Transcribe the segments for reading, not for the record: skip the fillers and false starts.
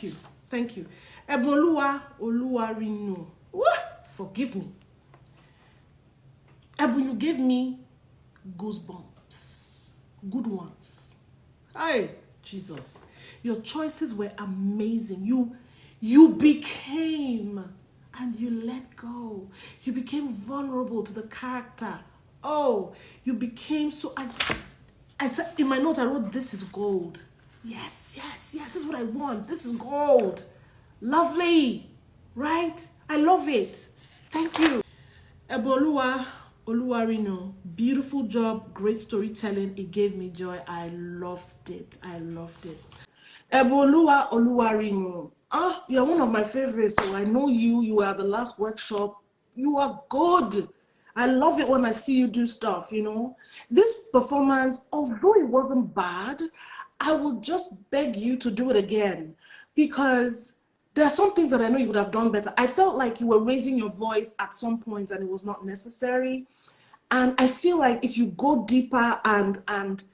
you. Thank you. Eboluwa Oluwarinu. Forgive me. Ebu, you gave me goosebumps. Good ones. Hey, Jesus. Your choices were amazing. You became and you let go. You became vulnerable to the character. Oh, you became so... I said in my note, I wrote, this is gold. Yes. This is what I want. This is gold. Lovely. Right? I love it. Thank you. Eboluwa Oluwarinu. Beautiful job. Great storytelling. It gave me joy. I loved it. Eboluwa Oluwarinu. You're one of my favorites. So I know you. You were at the last workshop. You are good. I love it when I see you do stuff, you know. This performance, although it wasn't bad, I would just beg you to do it again because there are some things that I know you would have done better. I felt like you were raising your voice at some point and it was not necessary. And I feel like if you go deeper and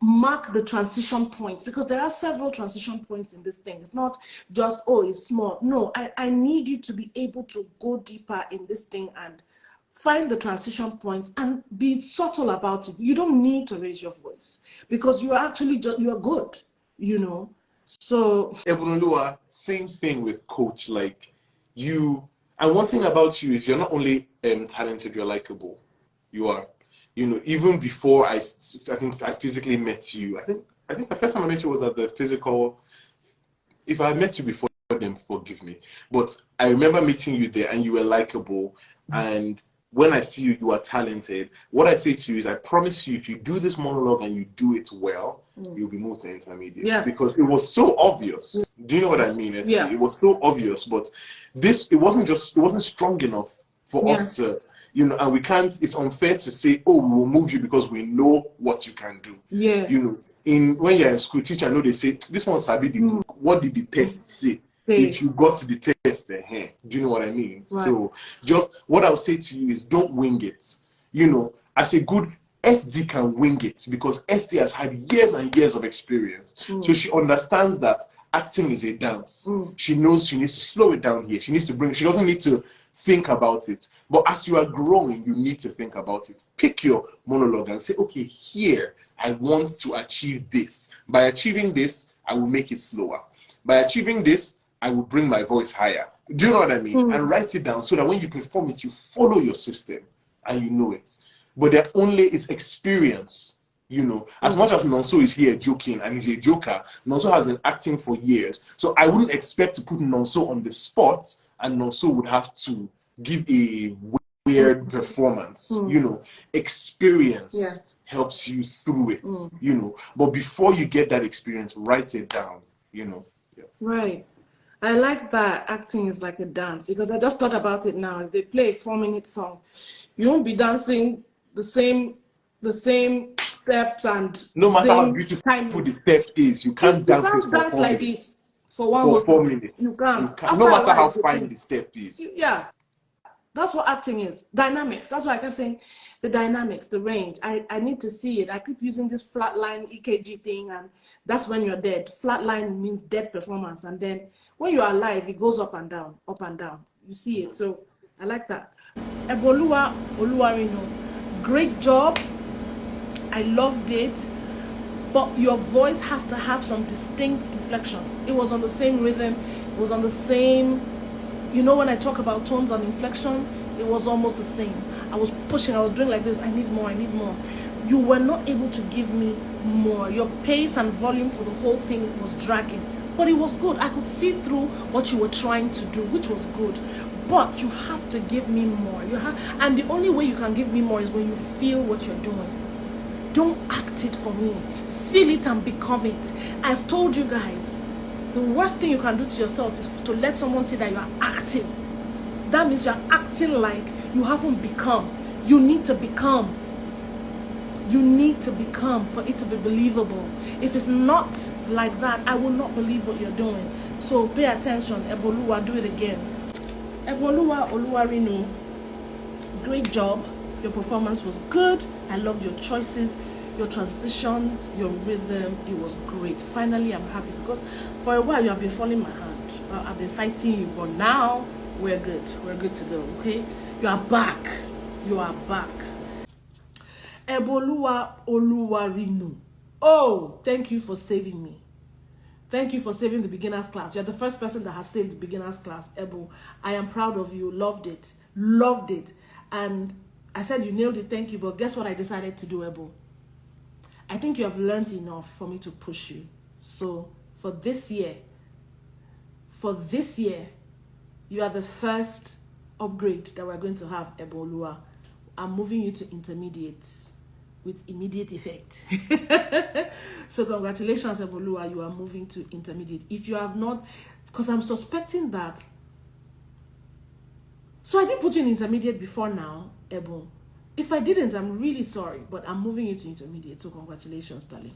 mark the transition points, because there are several transition points in this thing. It's not just, oh, it's small. No, I need you to be able to go deeper in this thing and find the transition points and be subtle about it. You don't need to raise your voice because you're actually you're good, you know. So Ebunoluwa, same thing with coach. Like you, and one thing about you is you're not only talented, you're likable. You are, you know, even before I think I physically met you. I think the first time I met you was at the physical. If I met you before, then forgive me. But I remember meeting you there and you were likable. And when I see you, you are talented. What I say to you is, I promise you, if you do this monologue and you do it well, you'll be moved to intermediate. Yeah. Because it was so obvious. Do you know what I mean? Yeah. It was so obvious, but it wasn't strong enough for us to, you know, and we can't, it's unfair to say, oh, we will move you because we know what you can do. Yeah. You know, when you're in school, teacher, I know they say, this one sabi the book. What did the test say? If you got to the test, do you know what I mean? Right. So just what I'll say to you is don't wing it. You know, as a good SD can wing it because SD has had years and years of experience. So she understands that acting is a dance. She knows she needs to slow it down here. She doesn't need to think about it. But as you are growing, you need to think about it. Pick your monologue and say, okay, here, I want to achieve this. By achieving this, I will make it slower. By achieving this, I will bring my voice higher. Do you know what I mean? And write it down so that when you perform it, you follow your system and you know it. But there only is experience, you know. As much as Nonso is here joking and he's a joker, Nonso has been acting for years. So I wouldn't expect to put Nonso on the spot and Nonso would have to give a weird performance. You know, experience helps you through it, you know. But before you get that experience, write it down, you know. Yeah. Right. I like that acting is like a dance because I just thought about it now. If they play a 4-minute song, you won't be dancing the same steps and no matter how beautiful the step is, you can't dance like this for 4 minutes. You can't. No matter how fine the step is. Yeah. That's what acting is. Dynamics. That's why I kept saying the dynamics, the range. I need to see it. I keep using this flatline EKG thing, and that's when you're dead. Flatline means dead performance. And then when you're alive, it goes up and down, up and down. You see it. So I like that. Eboluwa Oluwarinu, great job. I loved it. But your voice has to have some distinct inflections. It was on the same rhythm. It was on the same... You know, when I talk about tones and inflection, it was almost the same. I was pushing, I was doing like this, I need more. You were not able to give me more. Your pace and volume for the whole thing was dragging. But it was good. I could see through what you were trying to do, which was good. But you have to give me more. And the only way you can give me more is when you feel what you're doing. Don't act it for me. Feel it and become it. I've told you guys, the worst thing you can do to yourself is to let someone say that you are acting. That means you are acting like you haven't become. You need to become. You need to become for it to be believable. If it's not like that, I will not believe what you're doing. So pay attention. Eboluwa, do it again. Eboluwa Oluwarinu, great job. Your performance was good. I loved your choices. your transitions, your rhythm, it was great. Finally, I'm happy because for a while you have been falling my hand. I've been fighting you, but now we're good. We're good to go, okay? You are back. You are back. Eboluwa Oluwarinu. Oh, thank you for saving me. Thank you for saving the beginner's class. You're the first person that has saved the beginner's class, Ebo. I am proud of you. Loved it. Loved it. And I said you nailed it. Thank you. But guess what I decided to do, Ebo? I think you have learned enough for me to push you. So for this year, you are the first upgrade that we're going to have, Ebo Olua. I'm moving you to intermediates with immediate effect. So congratulations, Ebolua, you are moving to intermediate. If you have not, because I'm suspecting that. So I didn't put you in intermediate before now, Ebo. If I didn't, I'm really sorry, but I'm moving you to intermediate. So congratulations, darling.